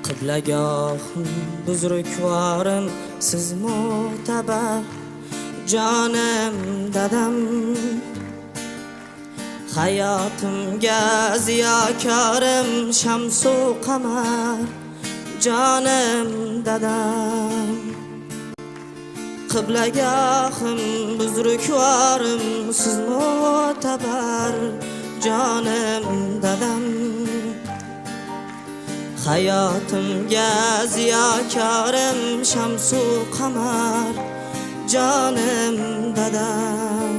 Qiblagohim buzrukvorim siz mo'tabar jonim dadam. Hayotimga ziyokorim shamsu qamar jonim dadam. Qiblagohim buzrukvorim siz mo'tabar jonim dadam. Hayotimga ziyokorim shamsu qamar jonim dadam.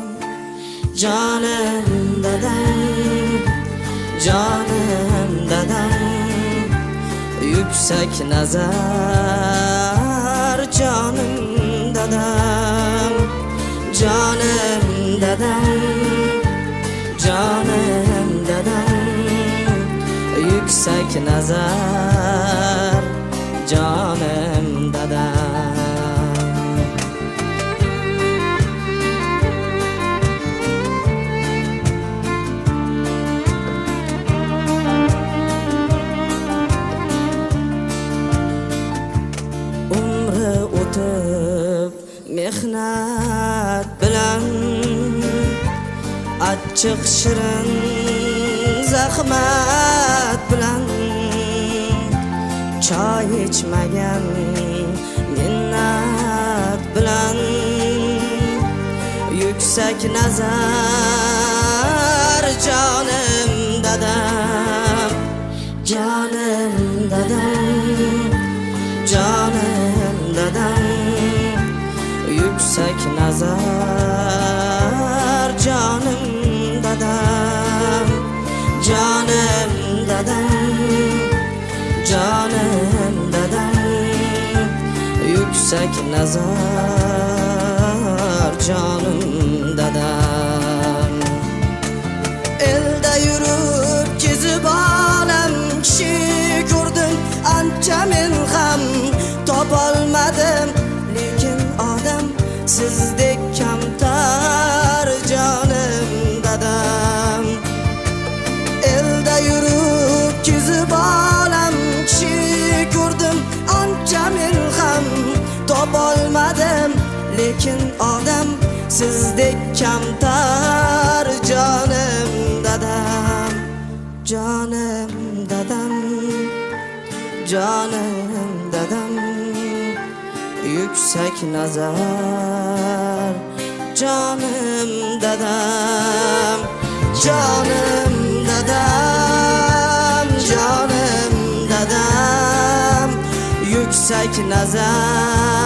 Jonim dadam, jonim dadam, yuksak nazar jonim dadam. Jonim dadam, jonim dadam, yuksak nazar jonim dadam. Umri o'tib mehnat bilan achchiq shirin zahmat bilan choy ichmagan minnat bilan yuksak nazar jonim dadam. Jonim dadam, jonim dadam, yuksak nazar jonim dadam. Jonim dadam, jonim dadam, yuksak nazar jonim dadam. Elda yurib kezib olam kishi ko'rdim, ancha men ham topolmadim, lekin odam sizdek kamtar jonim dadam. Elda yurib kezib olam kishi ko'rdim, ancha men ham topolmadim, lekin odam sizdek kamtar jonim dadam. Jonim dadam, jonim dadam, yuksak nazar jonim dadam. Jonim dadam, jonim dadam, yuksak nazar